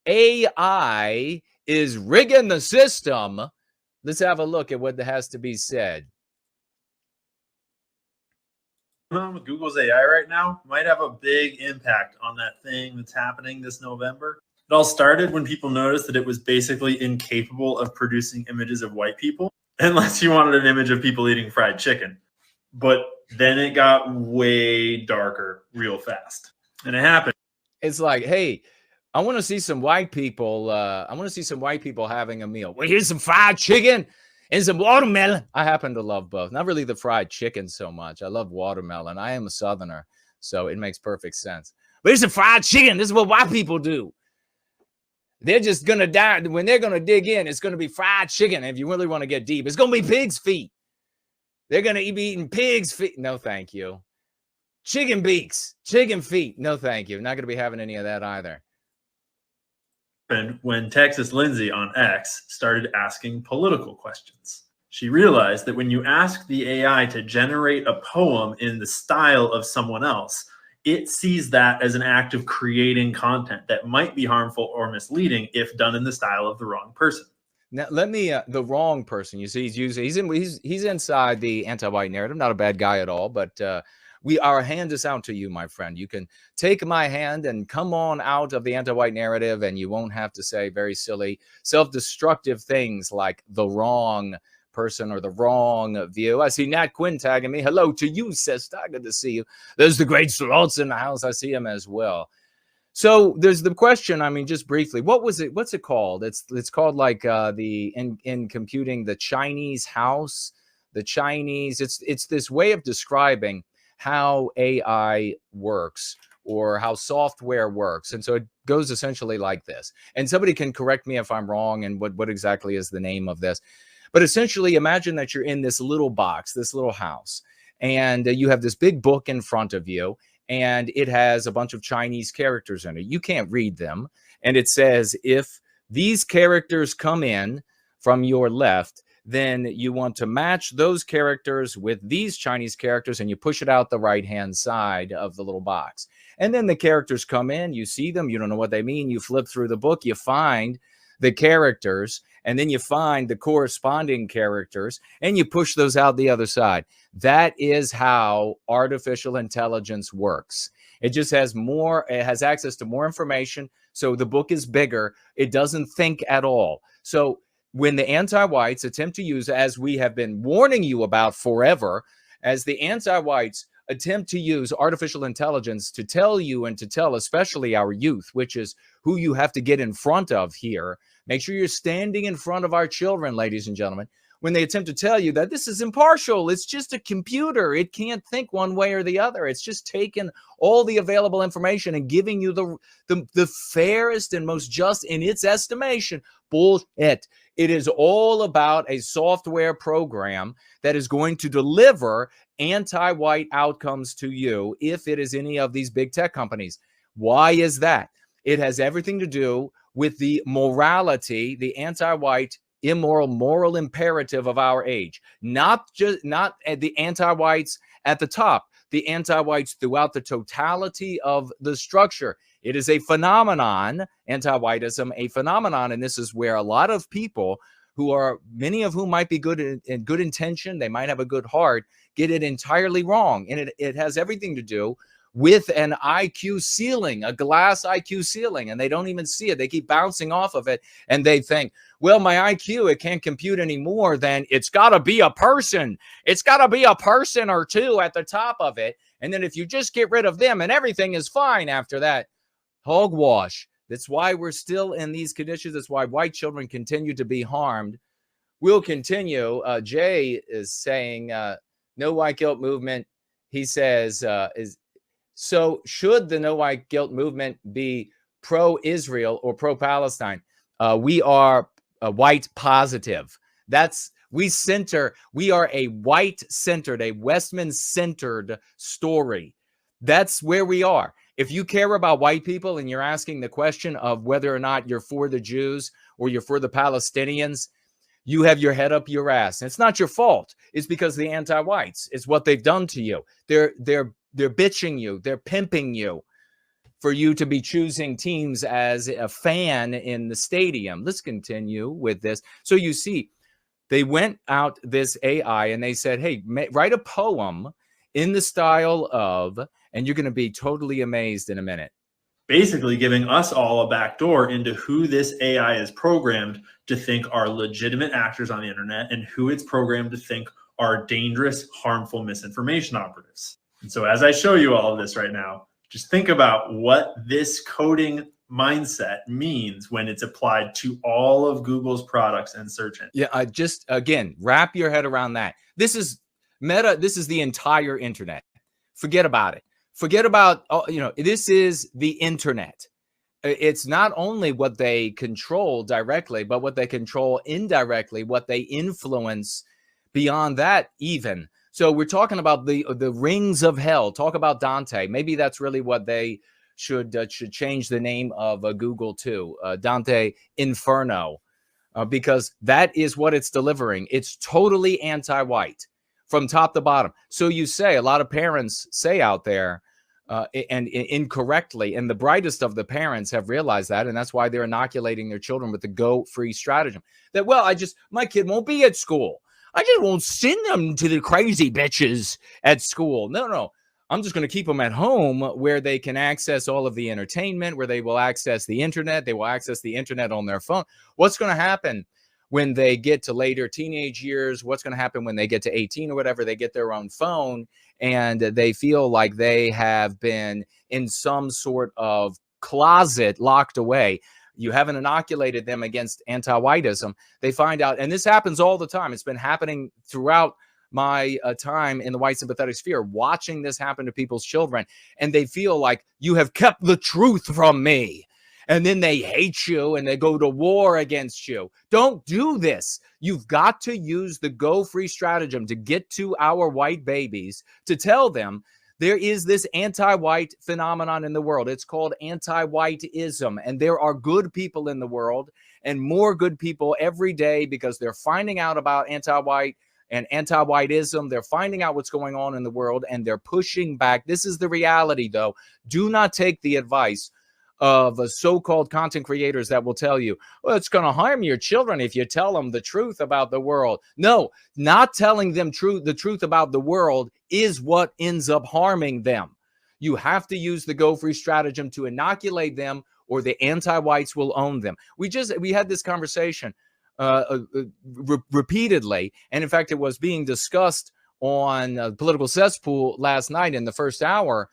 AI is rigging the system. Let's have a look at what has to be said. Google's AI right now might have a big impact on that thing that's happening this November. It all started when people noticed that it was basically incapable of producing images of white people unless you wanted an image of people eating fried chicken. But then it got way darker real fast. And it happened. It's like, hey, I want to see some white people. I want to see some white people having a meal. Well, here's some fried chicken and some watermelon. I happen to love both. Not really the fried chicken so much. I love watermelon. I am a Southerner, so it makes perfect sense. But here's some fried chicken. This is what white people do. They're just going to die. When they're going to dig in, it's going to be fried chicken. If you really want to get deep, it's going to be pig's feet. They're going to be eating pig's feet. No, thank you. Chicken beaks, chicken feet. No, thank you. Not going to be having any of that either. And when Texas Lindsay on X started asking political questions, she realized that when you ask the AI to generate a poem in the style of someone else, it sees that as an act of creating content that might be harmful or misleading if done in the style of the wrong person. Now, let me, the wrong person, you see, he's inside the anti-white narrative, not a bad guy at all, but our hand is out to you, my friend. You can take my hand and come on out of the anti-white narrative, and you won't have to say very silly, self-destructive things like the wrong person or the wrong view. I see Nat Quinn tagging me. Hello to you, sister. Good to see you. There's the great Slots in the house. I see him as well. So there's the question, I mean, just briefly, what's it called? It's called like in computing, the Chinese house, it's this way of describing how AI works or how software works. And so it goes essentially like this. And somebody can correct me if I'm wrong and what exactly is the name of this. But essentially, imagine that you're in this little box, this little house, and you have this big book in front of you, and it has a bunch of Chinese characters in it. You can't read them. And it says, if these characters come in from your left, then you want to match those characters with these Chinese characters, and you push it out the right-hand side of the little box. And then the characters come in, you see them, you don't know what they mean, you flip through the book, you find the characters, and then you find the corresponding characters, and you push those out the other side. That is how artificial intelligence works. It just has more, it has access to more information, so the book is bigger. It doesn't think at all. So when the anti-whites attempt to use, as we have been warning you about forever, as the anti-whites attempt to use artificial intelligence to tell you and to tell especially our youth, which is who you have to get in front of here. Make sure you're standing in front of our children, ladies and gentlemen, when they attempt to tell you that this is impartial. It's just a computer. It can't think one way or the other. It's just taking all the available information and giving you the fairest and most just in its estimation. Bullshit. It is all about a software program that is going to deliver anti-white outcomes to you if it is any of these big tech companies. Why is that? It has everything to do with the morality, the anti-white, immoral, moral imperative of our age. Not the anti-whites at the top, the anti-whites throughout the totality of the structure. It is a phenomenon, anti-whiteism, a phenomenon, and this is where a lot of people who are, many of whom might be good in good intention, they might have a good heart, get it entirely wrong. And it has everything to do with an IQ ceiling, a glass IQ ceiling, and they don't even see it. They keep bouncing off of it, and they think, well, my IQ, it can't compute anymore, then it's got to be a person. It's got to be a person or two at the top of it, and then if you just get rid of them and everything is fine after that. Hogwash. That's why we're still in these conditions. That's why white children continue to be harmed. We'll continue. Jay is saying, no white guilt movement, he says, so should the no white guilt movement be pro-Israel or pro-Palestine? We are white positive. We are a white-centered, a Westman-centered story. That's where we are. If you care about white people and you're asking the question of whether or not you're for the Jews or you're for the Palestinians, you have your head up your ass. And it's not your fault. It's because the anti-whites. It's what they've done to you. They're bitching you. They're pimping you. for you to be choosing teams as a fan in the stadium. Let's continue with this. So you see, they went out this AI and they said, hey, write a poem in the style of, and you're going to be totally amazed in a minute. Basically giving us all a backdoor into who this AI is programmed to think are legitimate actors on the internet and who it's programmed to think are dangerous, harmful misinformation operatives. And so as I show you all of this right now, just think about what this coding mindset means when it's applied to all of Google's products and search engine. Yeah, just again, wrap your head around that. This is Meta. This is the entire internet. Forget about it. Forget about, this is the internet. It's not only what they control directly, but what they control indirectly, what they influence beyond that even. So we're talking about the rings of hell. Talk about Dante. Maybe that's really what they should change the name of Google to, Dante Inferno, because that is what it's delivering. It's totally anti-white from top to bottom. So you say, a lot of parents say out there, and incorrectly, and the brightest of the parents have realized that, and that's why they're inoculating their children with the go free stratagem. That, well, my kid won't be at school. I just won't send them to the crazy bitches at school. No. I'm just going to keep them at home where they can access all of the entertainment, where they will access the internet. They will access the internet on their phone. What's going to happen when they get to later teenage years? What's going to happen when they get to 18 or whatever? They get their own phone and they feel like they have been in some sort of closet locked away. You haven't inoculated them against anti-whiteism. They find out, and this happens all the time. It's been happening throughout my time in the white sympathetic sphere, watching this happen to people's children, and they feel like you have kept the truth from me. And then they hate you and they go to war against you. Don't do this. You've got to use the go free stratagem to get to our white babies, to tell them there is this anti-white phenomenon in the world. It's called anti-whiteism. And there are good people in the world, and more good people every day, because they're finding out about anti-white and anti-whiteism. They're finding out what's going on in the world and they're pushing back. This is the reality, though. Do not take the advice of so-called content creators that will tell you, well, it's going to harm your children if you tell them the truth about the world. No, not telling them the truth about the world is what ends up harming them. You have to use the go free stratagem to inoculate them, or the anti-whites will own them. We had this conversation repeatedly, and in fact, it was being discussed on Political Cesspool last night in the first hour.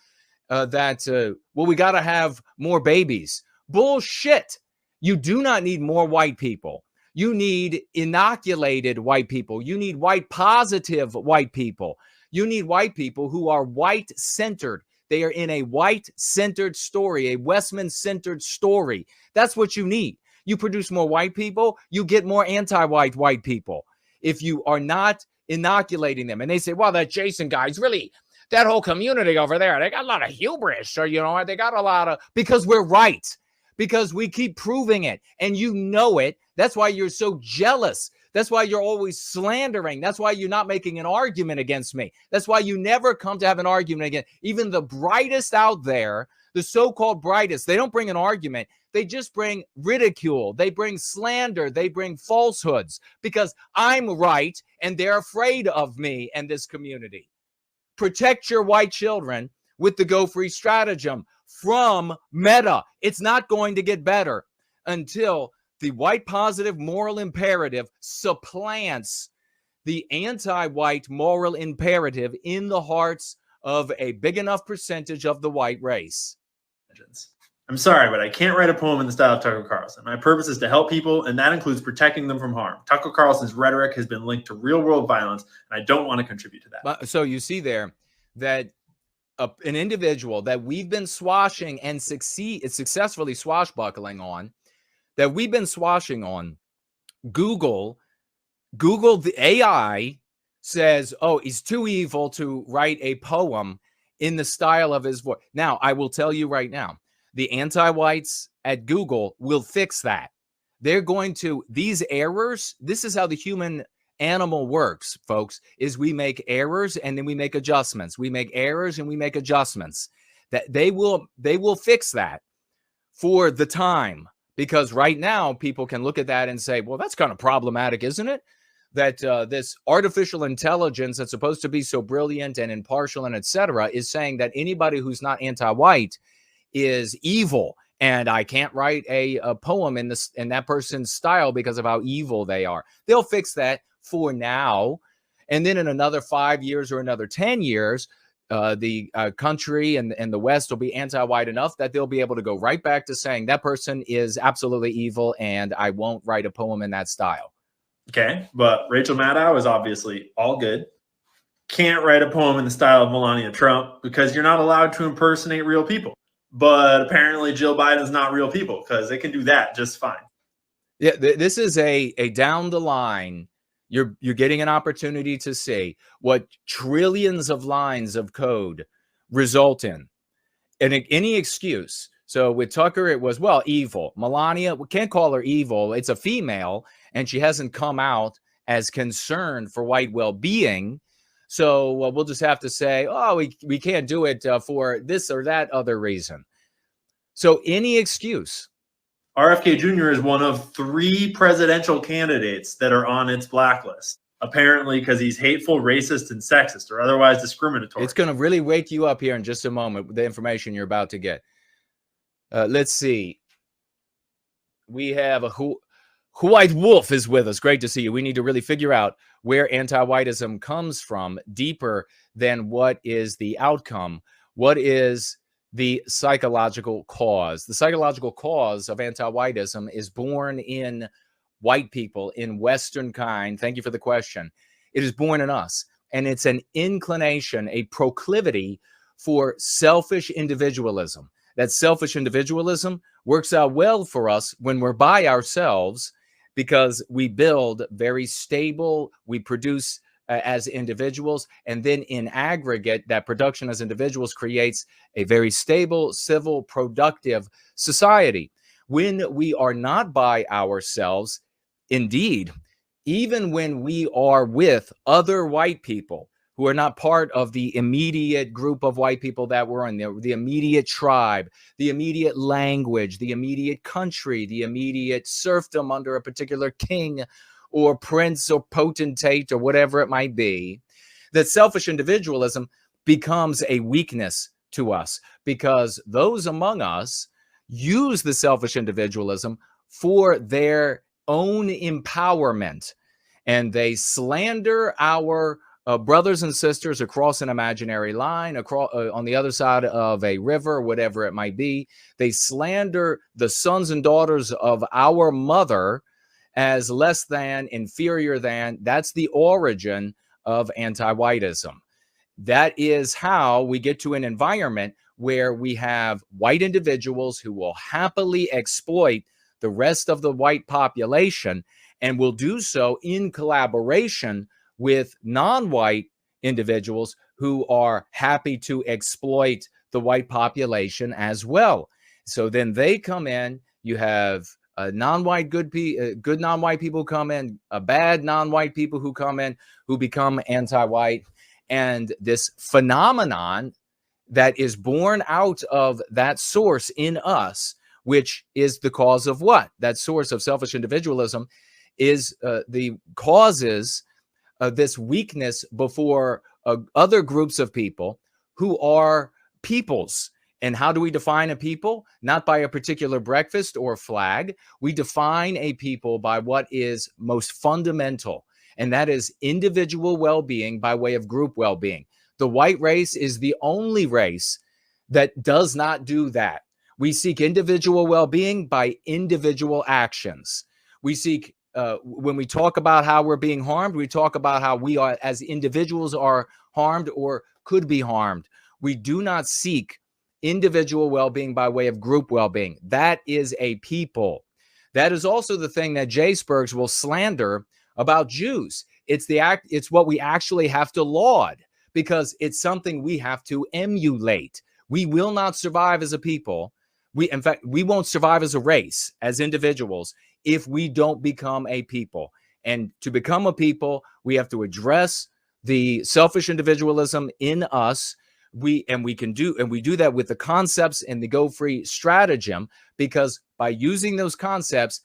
We got to have more babies. Bullshit. You do not need more white people. You need inoculated white people. You need white positive white people. You need white people who are white centered. They are in a white centered story, a Westman centered story. That's what you need. You produce more white people, you get more anti-white white people. If you are not inoculating them, and they say, well, that Jason guy's really, that whole community over there, they got a lot of hubris, or, they got a lot of, because we're right, because we keep proving it, and you know it. That's why you're so jealous. That's why you're always slandering. That's why you're not making an argument against me. That's why you never come to have an argument again. Even the brightest out there, the so-called brightest, they don't bring an argument. They just bring ridicule. They bring slander. They bring falsehoods, because I'm right and they're afraid of me and this community. Protect your white children with the Go Free stratagem from Meta. It's not going to get better until the white positive moral imperative supplants the anti-white moral imperative in the hearts of a big enough percentage of the white race. I'm sorry, but I can't write a poem in the style of Tucker Carlson. My purpose is to help people, and that includes protecting them from harm. Tucker Carlson's rhetoric has been linked to real-world violence, and I don't want to contribute to that. So you see there that an individual that we've been swashing and successfully swashbuckling on, that we've been swashing on, Google, the AI says, oh, he's too evil to write a poem in the style of his voice. Now, I will tell you right now, the anti-whites at Google will fix that. They're going to, these errors, this is how the human animal works, folks, is we make errors and then we make adjustments. We make errors and we make adjustments. that they will fix that for the time, because right now people can look at that and say, well, that's kind of problematic, isn't it? That this artificial intelligence that's supposed to be so brilliant and impartial and etc. is saying that anybody who's not anti-white is evil, and I can't write a poem in that person's style because of how evil they are. They'll fix that for now, and then in another 5 years or another 10 years, the country and the West will be anti-white enough that they'll be able to go right back to saying that person is absolutely evil, and I won't write a poem in that style. Okay, but Rachel Maddow is obviously all good. Can't write a poem in the style of Melania Trump because you're not allowed to impersonate real people. But apparently Jill Biden's not real people because they can do that just fine. Yeah, this is a down the line. You're getting an opportunity to see what trillions of lines of code result in. And any excuse. So with Tucker, it was, well, evil. Melania, we can't call her evil. It's a female, and she hasn't come out as concerned for white well-being. So we'll just have to say, oh, we can't do it for this or that other reason. So any excuse. RFK Jr. is one of 3 presidential candidates that are on its blacklist, apparently because he's hateful, racist, and sexist, or otherwise discriminatory. It's going to really wake you up here in just a moment with the information you're about to get. Let's see. We have a White Wolf is with us. Great to see you. We need to really figure out where anti-whiteism comes from deeper than what is the outcome. What is the psychological cause? The psychological cause of anti-whiteism is born in white people, in Western kind. Thank you for the question. It is born in us, and it's an inclination, a proclivity for selfish individualism. That selfish individualism works out well for us when we're by ourselves, because we build very stable, we produce as individuals, and then in aggregate, that production as individuals creates a very stable, civil, productive society. When we are not by ourselves, indeed, even when we are with other white people who are not part of the immediate group of white people that we're in, the immediate tribe, the immediate language, the immediate country, the immediate serfdom under a particular king or prince or potentate or whatever it might be, that selfish individualism becomes a weakness to us, because those among us use the selfish individualism for their own empowerment, and they slander our brothers and sisters across an imaginary line, across on the other side of a river, whatever it might be. They slander the sons and daughters of our mother as less than, inferior than. That's the origin of anti-whiteism. That is how we get to an environment where we have white individuals who will happily exploit the rest of the white population, and will do so in collaboration with non-white individuals who are happy to exploit the white population as well. So then they come in, you have non-white good non-white people come in, bad non-white people who come in, who become anti-white. And this phenomenon that is born out of that source in us, which is the cause of what? That source of selfish individualism is the causes this weakness before other groups of people who are peoples. And how do we define a people? Not by a particular breakfast or flag. We define a people by what is most fundamental, and that is individual well-being by way of group well-being. The white race is the only race that does not do that. We seek individual well-being by individual actions. We seek, when we talk about how we're being harmed, we talk about how we are, as individuals, are harmed or could be harmed. We do not seek individual well-being by way of group well-being. That is a people. That is also the thing that Jay Spurgs will slander about Jews. It's what we actually have to laud, because it's something we have to emulate. We will not survive as a people. In fact, we won't survive as a race, as individuals, if we don't become a people. And to become a people, we have to address the selfish individualism in us. we do that with the concepts in the Go Free stratagem, because by using those concepts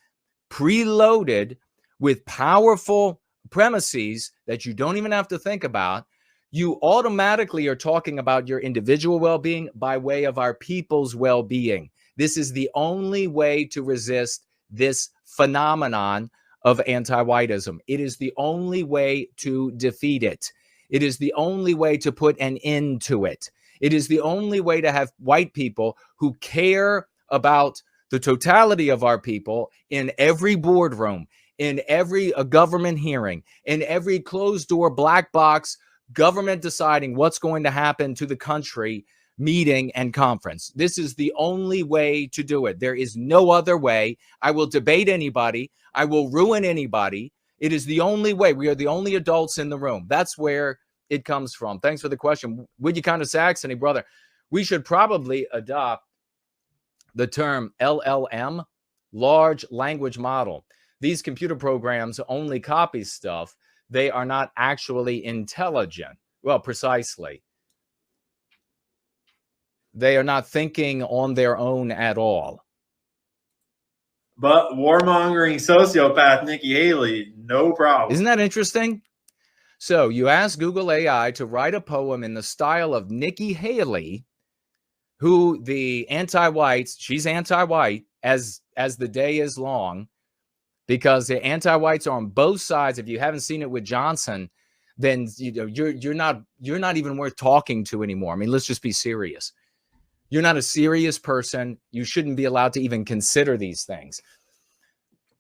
preloaded with powerful premises that you don't even have to think about, you automatically are talking about your individual well-being by way of our people's well-being. This is the only way to resist this phenomenon of anti-whiteism. It is the only way to defeat it. It is the only way to put an end to it. It is the only way to have white people who care about the totality of our people in every boardroom, in every government hearing, in every closed-door black box government deciding what's going to happen to the country meeting and conference. This is the only way to do it. There is no other way. I will debate anybody. I will ruin anybody. It is the only way. We are the only adults in the room. That's where it comes from. Thanks for the question. Would you kind of Saxony, brother? We should probably adopt the term LLM, large language model. These computer programs only copy stuff. They are not actually intelligent. Well, precisely. They are not thinking on their own at all. But warmongering sociopath Nikki Haley, no problem. Isn't that interesting? So you ask Google AI to write a poem in the style of Nikki Haley, who the anti-whites, she's anti-white as the day is long, because the anti-whites are on both sides. If you haven't seen it with Johnson, then you're not even worth talking to anymore. I mean, let's just be serious. You're not a serious person. You shouldn't be allowed to even consider these things.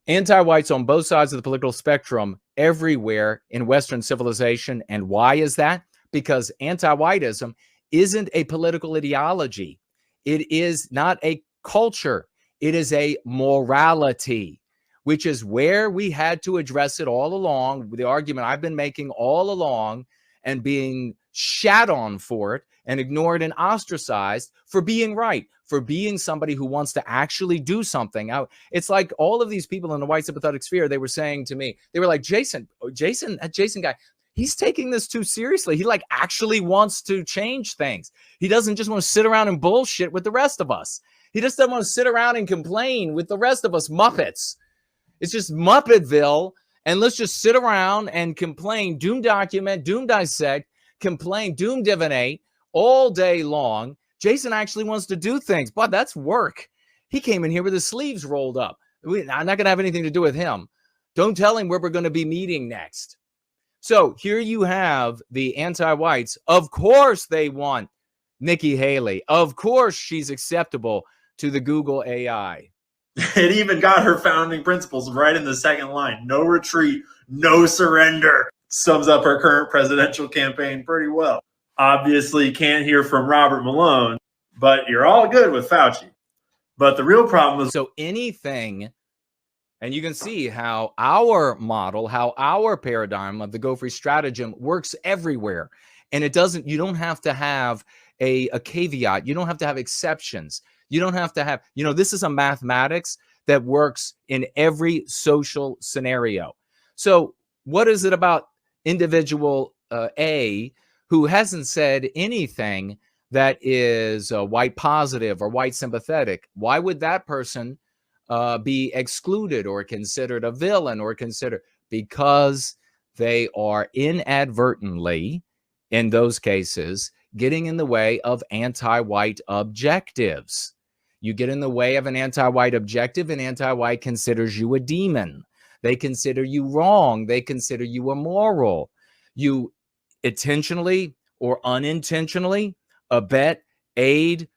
Anti-whites on both sides of the political spectrum everywhere in Western civilization. And why is that? Because anti-whiteism isn't a political ideology. It is not a culture. It is a morality, which is where we had to address it all along. The argument I've been making all along, and being shat on for it and ignored and ostracized for being right, for being somebody who wants to actually do something. It's like all of these people in the white sympathetic sphere, they were saying to me, they were like, Jason guy, he's taking this too seriously. He like actually wants to change things. He doesn't just want to sit around and bullshit with the rest of us. He just doesn't want to sit around and complain with the rest of us Muppets. It's just Muppetville. And let's just sit around and complain, doom document, doom dissect, complain, doom divinate all day long. Jason actually wants to do things, but that's work. He came in here with his sleeves rolled up. I'm not going to have anything to do with him. Don't tell him where we're going to be meeting next. So here you have the anti-whites. Of course they want Nikki Haley. Of course she's acceptable to the Google AI. It even got her founding principles right in the second line. No retreat, no surrender. Sums up her current presidential campaign pretty well. Obviously can't hear from Robert Malone, but you're all good with Fauci. But the real problem is... So anything, and you can see how our model, how our paradigm of the Go Free stratagem works everywhere. And it doesn't, you don't have to have a caveat. You don't have to have exceptions. You don't have to have, this is a mathematics that works in every social scenario. So what is it about individual A who hasn't said anything that is white positive or white sympathetic? Why would that person be excluded or considered a villain or considered? Because they are inadvertently, in those cases, getting in the way of anti-white objectives. You get in the way of an anti-white objective, and anti-white considers you a demon. They consider you wrong. They consider you immoral. You intentionally or unintentionally abet, aid,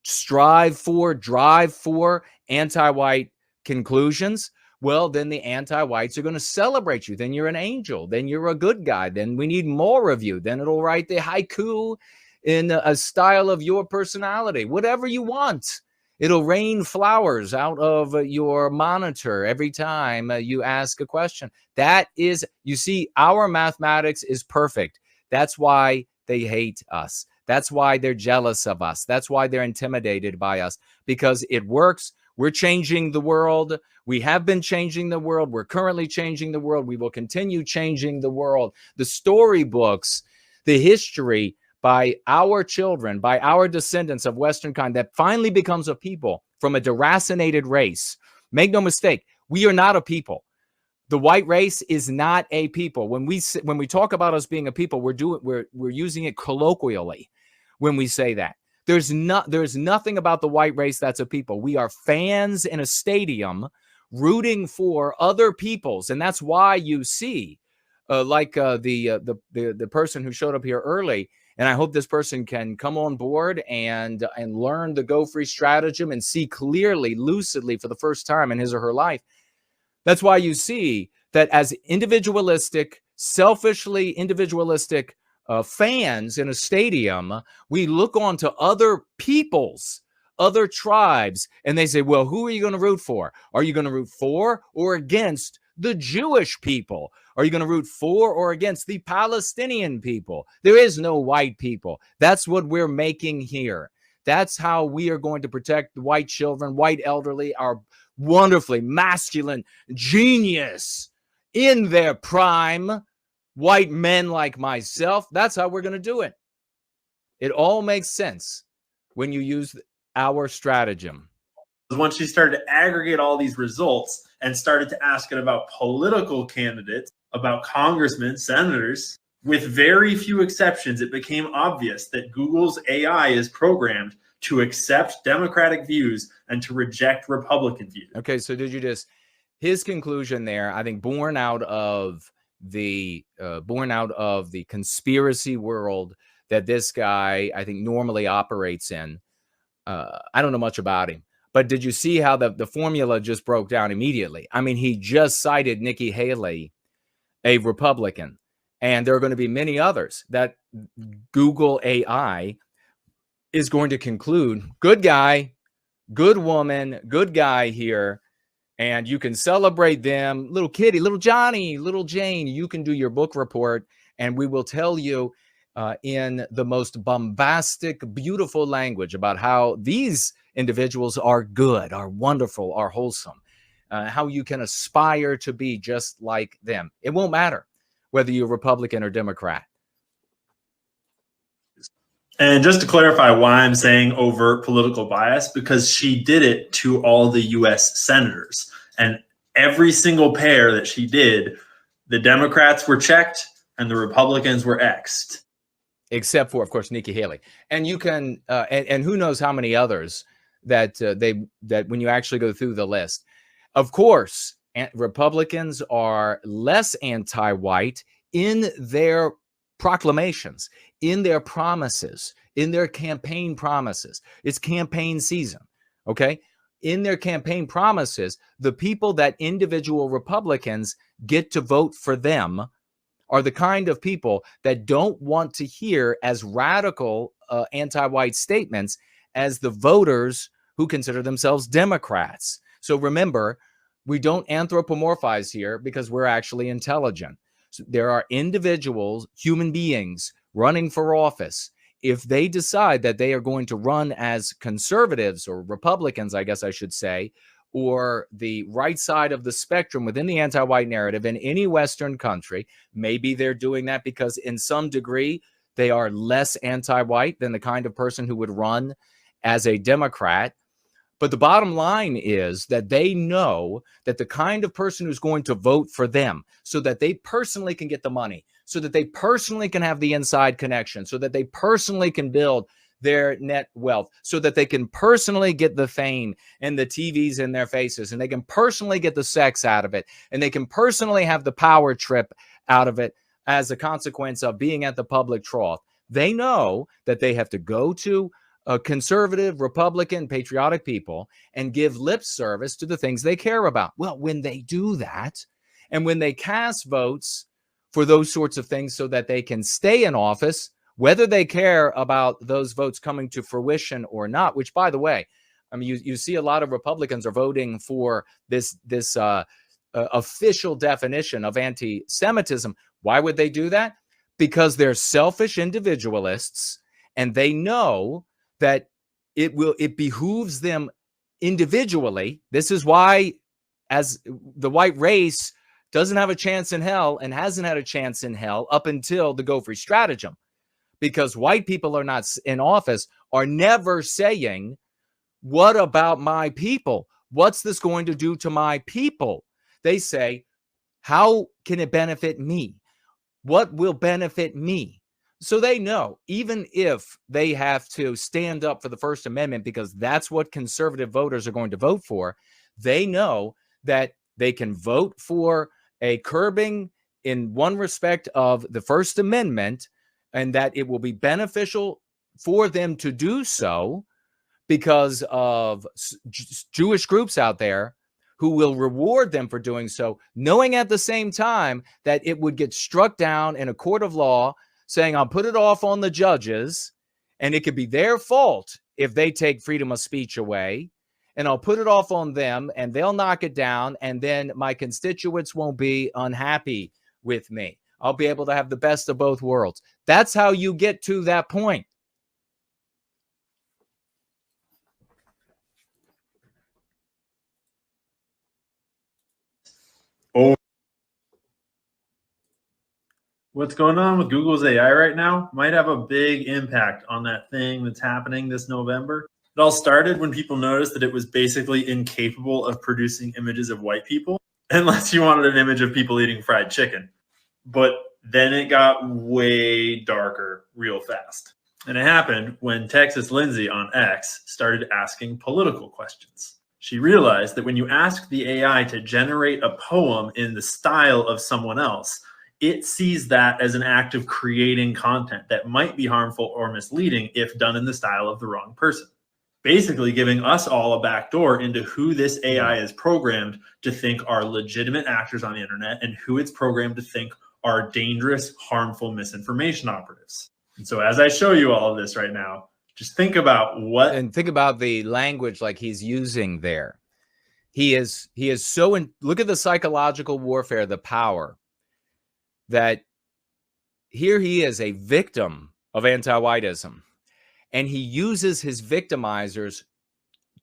strive for, drive for anti-white conclusions. Well, then the anti-whites are going to celebrate you. Then you're an angel. Then you're a good guy. Then we need more of you. Then it'll write the haiku in a style of your personality, whatever you want. It'll rain flowers out of your monitor every time you ask a question. That is, you see, our mathematics is perfect. That's why they hate us. That's why they're jealous of us. That's why they're intimidated by us, because it works. We're changing the world. We have been changing the world. We're currently changing the world. We will continue changing the world. The storybooks, the history by our children, by our descendants of Western kind that finally becomes a people from a deracinated race. Make no mistake, we are not a people. The white race is not a people. When we talk about us being a people, we're using it colloquially when we say that. There's nothing about the white race that's a people. We are fans in a stadium rooting for other peoples, and that's why you see the person who showed up here early. And I hope this person can come on board and learn the Go Free stratagem and see clearly, lucidly for the first time in his or her life. That's why you see that as individualistic, selfishly individualistic fans in a stadium, we look on to other peoples, other tribes, and they say, well, who are you going to root for? Are you going to root for or against the Jewish people? Are you going to root for or against the Palestinian people? There is no white people. That's what we're making here. That's how we are going to protect the white children, white elderly, our wonderfully masculine genius in their prime, white men like myself. That's how we're going to do it. It all makes sense when you use our stratagem. Once she started to aggregate all these results and started to ask it about political candidates, about congressmen, senators, with very few exceptions, it became obvious that Google's AI is programmed to accept Democratic views and to reject Republican views. Okay, so did you just, his conclusion there, I think born out of the conspiracy world that this guy, I think, normally operates in. I don't know much about him, but did you see how the formula just broke down immediately? I mean, he just cited Nikki Haley, a Republican, and there are going to be many others that Google AI is going to conclude, good guy, good woman, good guy here, and you can celebrate them. Little Kitty, little Johnny, little Jane, you can do your book report, and we will tell you in the most bombastic, beautiful language about how these individuals are good, are wonderful, are wholesome, how you can aspire to be just like them. It won't matter whether you're Republican or Democrat. And just to clarify why I'm saying overt political bias, because she did it to all the U.S. senators. And every single pair that she did, the Democrats were checked and the Republicans were X'd. Except for, of course, Nikki Haley. And you can, and who knows how many others that that when you actually go through the list. Of course, Republicans are less anti-white in their proclamations, in their promises, in their campaign promises. It's campaign season, okay? In their campaign promises, the people that individual Republicans get to vote for them are the kind of people that don't want to hear as radical anti-white statements as the voters who consider themselves Democrats. So remember, we don't anthropomorphize here because we're actually intelligent. So there are individuals, human beings, running for office. If they decide that they are going to run as conservatives or Republicans, I guess I should say, or the right side of the spectrum within the anti-white narrative in any Western country, maybe they're doing that because in some degree they are less anti-white than the kind of person who would run as a Democrat. But the bottom line is that they know that the kind of person who's going to vote for them so that they personally can get the money, so that they personally can have the inside connection, so that they personally can build their net wealth, so that they can personally get the fame and the TVs in their faces, and they can personally get the sex out of it, and they can personally have the power trip out of it as a consequence of being at the public trough. They know that they have to go to conservative, Republican, patriotic people and give lip service to the things they care about. Well, when they do that, and when they cast votes for those sorts of things so that they can stay in office, whether they care about those votes coming to fruition or not, which, by the way, I mean, you see a lot of Republicans are voting for this official definition of anti-Semitism. Why would they do that? Because they're selfish individualists, and they know that it behooves them individually. This is why, as the white race doesn't have a chance in hell and hasn't had a chance in hell up until the Go Free stratagem, because white people are not in office are never saying, what about my people? What's this going to do to my people? They say, how can it benefit me? What will benefit me? So they know, even if they have to stand up for the First Amendment, because that's what conservative voters are going to vote for, they know that they can vote for a curbing in one respect of the First Amendment, and that it will be beneficial for them to do so because of Jewish groups out there who will reward them for doing so, knowing at the same time that it would get struck down in a court of law, saying, I'll put it off on the judges, and it could be their fault if they take freedom of speech away, and I'll put it off on them, and they'll knock it down, and then my constituents won't be unhappy with me. I'll be able to have the best of both worlds. That's how you get to that point. Oh, what's going on with Google's AI right now might have a big impact on that thing that's happening this November. It all started when people noticed that it was basically incapable of producing images of white people, unless you wanted an image of people eating fried chicken. But then it got way darker real fast. And it happened when Texas Lindsay on X started asking political questions. She realized that when you ask the AI to generate a poem in the style of someone else, it sees that as an act of creating content that might be harmful or misleading if done in the style of the wrong person. Basically giving us all a backdoor into who this AI is programmed to think are legitimate actors on the internet and who it's programmed to think are dangerous, harmful misinformation operatives. And so as I show you all of this right now, just think about think about the language like he's using there. He is so look at the psychological warfare, the power that here he is, a victim of anti-whiteism, and he uses his victimizers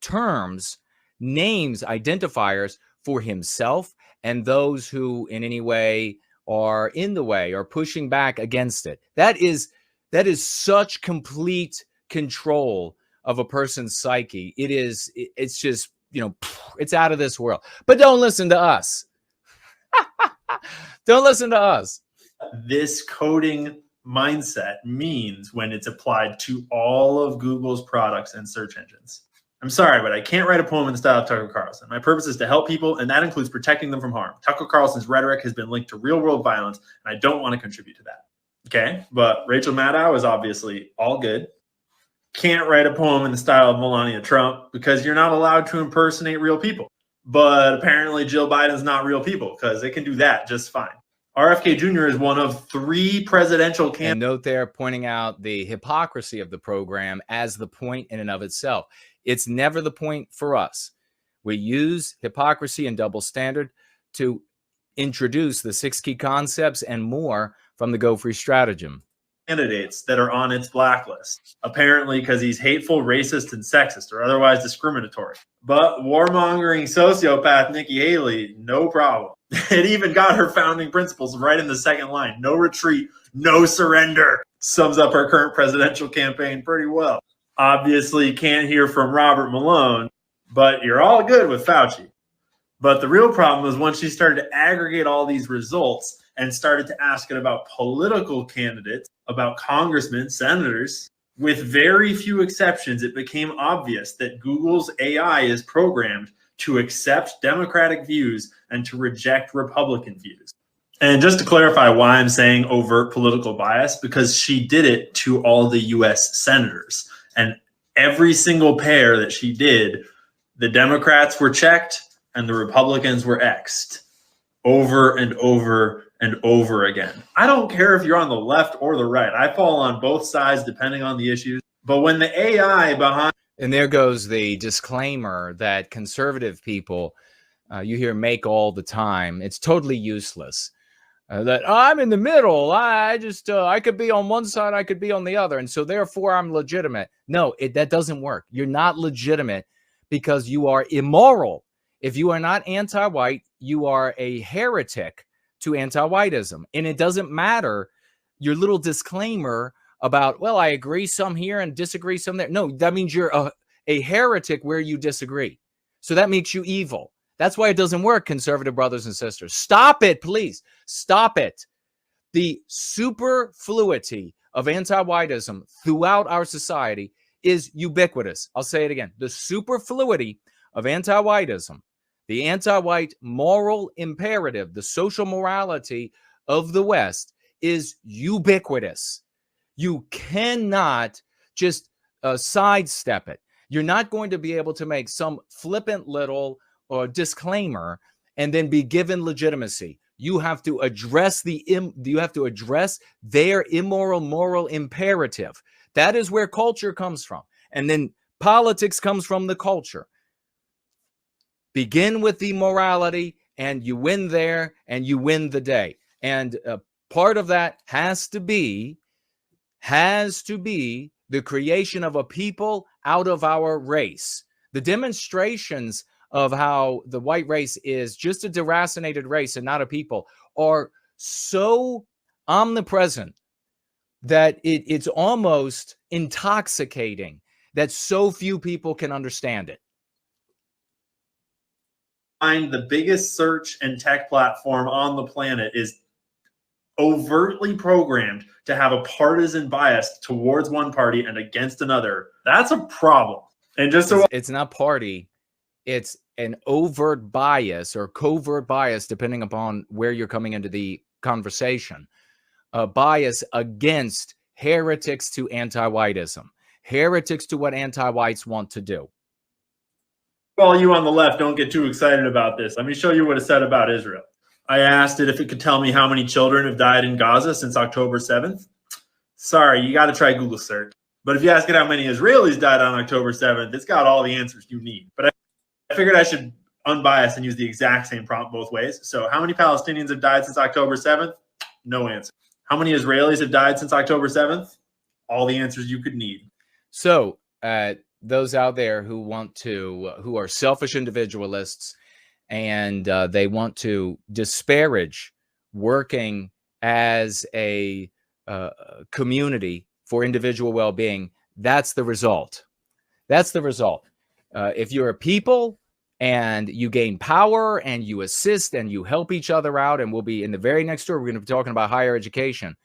terms, names, identifiers for himself and those who in any way are in the way or pushing back against it. That is such complete control of a person's psyche. It's just, it's out of this world. But don't listen to us. Don't listen to us. This coding mindset means when it's applied to all of Google's products and search engines. I'm sorry, but I can't write a poem in the style of Tucker Carlson. My purpose is to help people, and that includes protecting them from harm. Tucker Carlson's rhetoric has been linked to real-world violence, and I don't want to contribute to that. Okay, but Rachel Maddow is obviously all good. Can't write a poem in the style of Melania Trump because you're not allowed to impersonate real people. But apparently Jill Biden's not real people because they can do that just fine. RFK Jr. is one of 3 presidential candidates. And note there, pointing out the hypocrisy of the program as the point in and of itself. It's never the point for us. We use hypocrisy and double standard to introduce the 6 key concepts and more from the Go Free stratagem. Candidates that are on its blacklist, apparently because he's hateful, racist, and sexist, or otherwise discriminatory. But warmongering sociopath Nikki Haley, no problem. It even got her founding principles right in the second line. No retreat, no surrender. Sums up her current presidential campaign pretty well. Obviously can't hear from Robert Malone, but you're all good with Fauci. But the real problem is once she started to aggregate all these results and started to ask it about political candidates, about congressmen, senators, with very few exceptions, it became obvious that Google's AI is programmed to accept Democratic views and to reject Republican views. And just to clarify why I'm saying overt political bias, because she did it to all the US senators. And every single pair that she did, the Democrats were checked and the Republicans were X'd over and over and over again. I don't care if you're on the left or the right. I fall on both sides depending on the issues. But when the AI behind... And there goes the disclaimer that conservative people, you hear make all the time. It's totally useless. That I'm in the middle. I could be on one side, I could be on the other. And so therefore I'm legitimate. No, that doesn't work. You're not legitimate because you are immoral. If you are not anti-white, you are a heretic to anti-whiteism. And it doesn't matter your little disclaimer about, well, I agree some here and disagree some there. No, that means you're a heretic where you disagree. So that makes you evil. That's why it doesn't work, conservative brothers and sisters. Stop it, please. Stop it. The superfluity of anti-whiteism throughout our society is ubiquitous. I'll say it again. The superfluity of anti-whiteism, the anti-white moral imperative, the social morality of the West is ubiquitous. You cannot just sidestep it. You're not going to be able to make some flippant little disclaimer and then be given legitimacy. You have to address their immoral moral imperative. That is where culture comes from. And then politics comes from the culture. Begin with the morality and you win there and you win the day. And part of that has to be the creation of a people out of our race. The demonstrations of how the white race is just a deracinated race and not a people are so omnipresent that it's almost intoxicating that so few people can understand it. The biggest search and tech platform on the planet is overtly programmed to have a partisan bias towards one party and against another. That's a problem. And just so it's not party, it's an overt bias or covert bias, depending upon where you're coming into the conversation, a bias against heretics to anti-whiteism, heretics to what anti-whites want to do. All you on the left, don't get too excited about this. Let me show you what it said about Israel. I asked it if it could tell me how many children have died in Gaza since October 7th. Sorry, you got to try Google search. But if you ask it how many Israelis died on October 7th, it's got all the answers you need. But I figured I should unbiased and use the exact same prompt both ways. So how many Palestinians have died since October 7th? No answer. How many Israelis have died since October 7th? All the answers you could need. So those out there who who are selfish individualists and they want to disparage working as a community for individual well-being, that's the result. That's the result. If you're a people and you gain power and you assist and you help each other out, and we'll be in the very next story, we're going to be talking about higher education,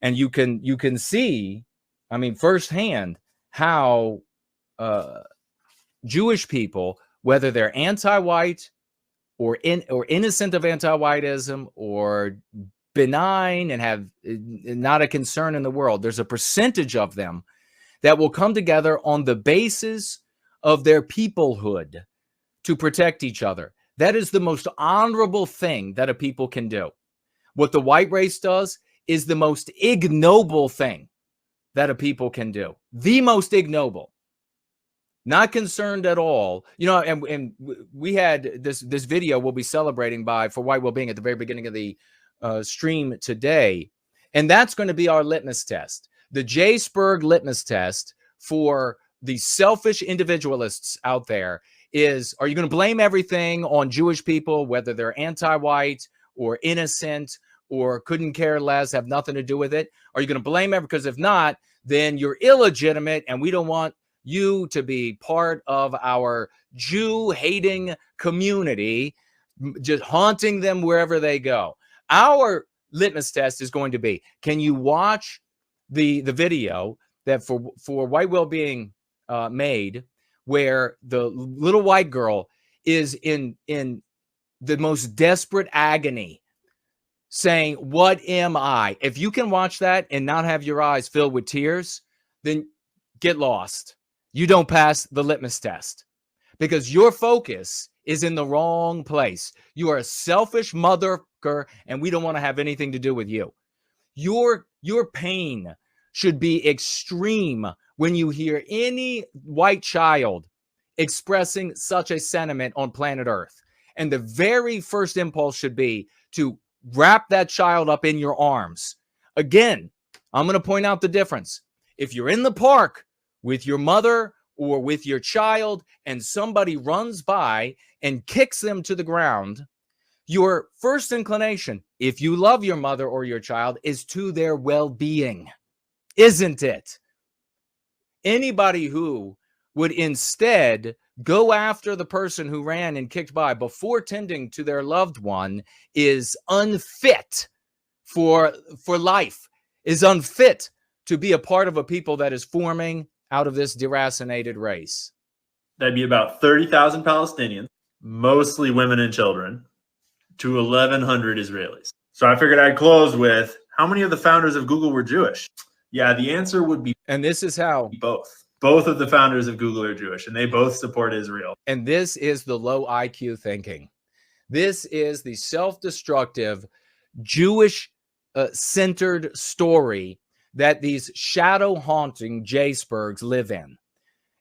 and you can see, I mean, firsthand how Jewish people, whether they're anti-white or innocent of anti-whiteism or benign and have not a concern in the world, there's a percentage of them that will come together on the basis of their peoplehood to protect each other. That is the most honorable thing that a people can do. What the white race does is the most ignoble thing that a people can do. The most ignoble. Not concerned at all. You know, and we had this video we'll be celebrating for White Wellbeing at the very beginning of the stream today. And that's going to be our litmus test. The J. Spurg litmus test for the selfish individualists out there is, are you going to blame everything on Jewish people, whether they're anti-white or innocent or couldn't care less, have nothing to do with it? Are you going to blame everything? Because if not, then you're illegitimate and we don't want you to be part of our Jew-hating community, just haunting them wherever they go. Our litmus test is going to be, can you watch the video that for White Wellbeing made, where the little white girl is in the most desperate agony, saying, what am I? If you can watch that and not have your eyes filled with tears, then get lost. You don't pass the litmus test because your focus is in the wrong place. You are a selfish motherfucker, and we don't want to have anything to do with you. Your pain should be extreme when you hear any white child expressing such a sentiment on planet Earth. And the very first impulse should be to wrap that child up in your arms. Again, I'm going to point out the difference. If you're in the park with your mother or with your child and somebody runs by and kicks them to the ground, your first inclination, if you love your mother or your child, is to their well-being. isn't it? Anybody who would instead go after the person who ran and kicked by before tending to their loved one is unfit for life, is unfit to be a part of a people that is forming out of this deracinated race. That'd be about 30,000 Palestinians, mostly women and children, to 1,100 Israelis. So I figured I'd close with, how many of the founders of Google were Jewish? Yeah, the answer would be, and this is how, both. Both of the founders of Google are Jewish, and they both support Israel. And this is the low IQ thinking. This is the self-destructive, Jewish-centered story that these shadow-haunting Jaysbergs live in.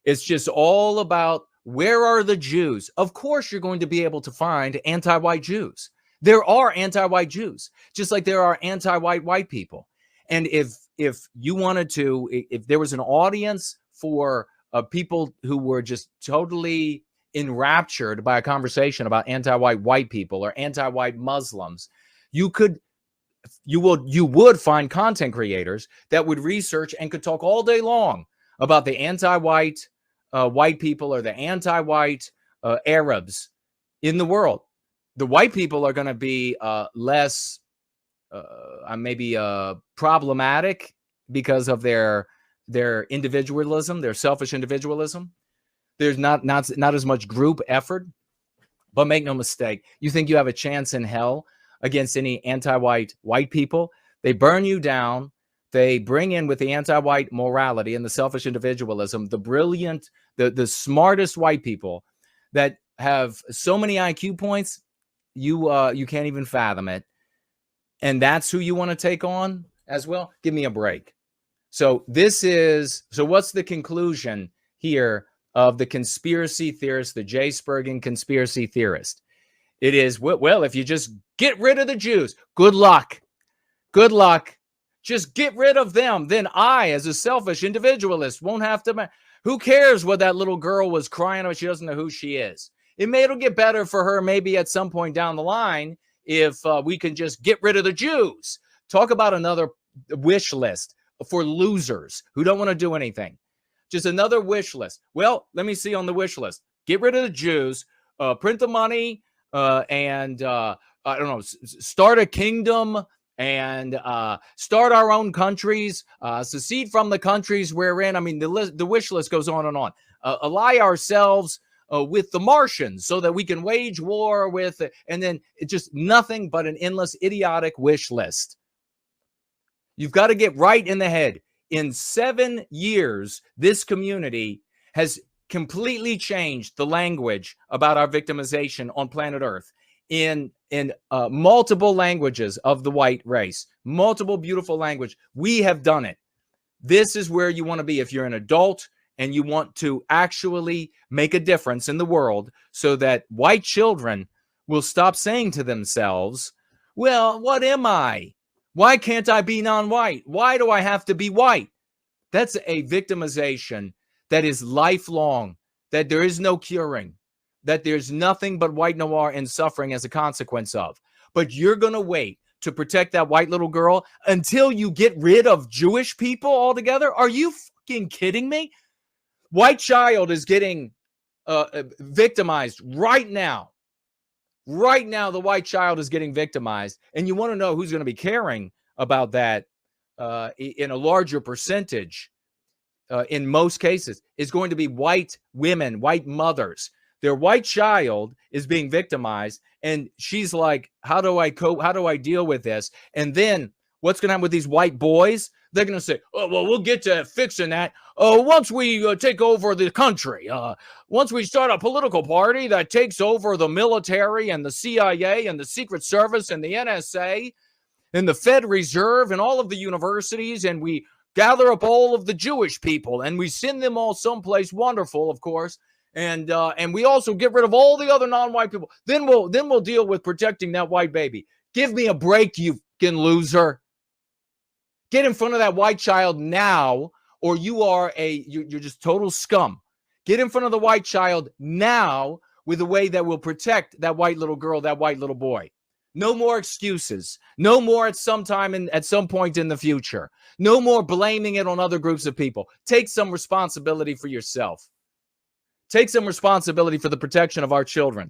It's just all about, where are the Jews? Of course, you're going to be able to find anti-white Jews. There are anti-white Jews, just like there are anti-white white people. And if you wanted to, if there was an audience for people who were just totally enraptured by a conversation about anti-white white people or anti-white Muslims, you would find content creators that would research and could talk all day long about the anti-white white people or the anti-white Arabs in the world. The white people are going to be less maybe problematic because of their individualism, their selfish individualism. There's not as much group effort. But make no mistake, you think you have a chance in hell against any anti-white white people? They burn you down. They bring in, with the anti-white morality and the selfish individualism, the brilliant, the smartest white people that have so many IQ points, you can't even fathom it. And that's who you want to take on as well? Give me a break. So what's the conclusion here of the conspiracy theorist, the Jaysbergian conspiracy theorist? It is, well, if you just get rid of the Jews, good luck. Good luck. Just get rid of them. Then I, as a selfish individualist, won't have to. Who cares what that little girl was crying about? She doesn't know who she is. It'll get better for her maybe at some point down the line if we can just get rid of the Jews. Talk about another wish list for losers who don't want to do anything. Just another wish list. Well, let me see on the wish list. Get rid of the Jews, print the money, and I don't know, start a kingdom and start our own countries, secede from the countries we're in. I mean, the wish list goes on and on. Ally ourselves with the Martians so that we can wage war with, and then it's just nothing but an endless idiotic wish list. You've got to get right in the head. In 7 years, this community has completely changed the language about our victimization on planet Earth in multiple languages of the white race, multiple beautiful language. We have done it. This is where you want to be if you're an adult and you want to actually make a difference in the world so that white children will stop saying to themselves, well, what am I? Why can't I be non-white? Why do I have to be white? That's a victimization that is lifelong, that there is no curing, that there's nothing but white noir and suffering as a consequence of. But you're going to wait to protect that white little girl until you get rid of Jewish people altogether? Are you fucking kidding me? White child is getting victimized right now. Right now, the white child is getting victimized. And you want to know who's going to be caring about that in a larger percentage, in most cases, is going to be white women, white mothers. Their white child is being victimized. And she's like, how do I cope? How do I deal with this? And then what's going to happen with these white boys? They're going to say, oh, well, we'll get to fixing that once we take over the country. Once we start a political party that takes over the military and the CIA and the Secret Service and the NSA and the Fed Reserve and all of the universities, and we gather up all of the Jewish people and we send them all someplace wonderful, of course, and we also get rid of all the other non-white people. Then we'll deal with protecting that white baby. Give me a break, you fucking loser. Get in front of that white child now, or you're just total scum. Get in front of the white child now with a way that will protect that white little girl, that white little boy. No more excuses. No more at some point in the future. No more blaming it on other groups of people. Take some responsibility for yourself. Take some responsibility for the protection of our children.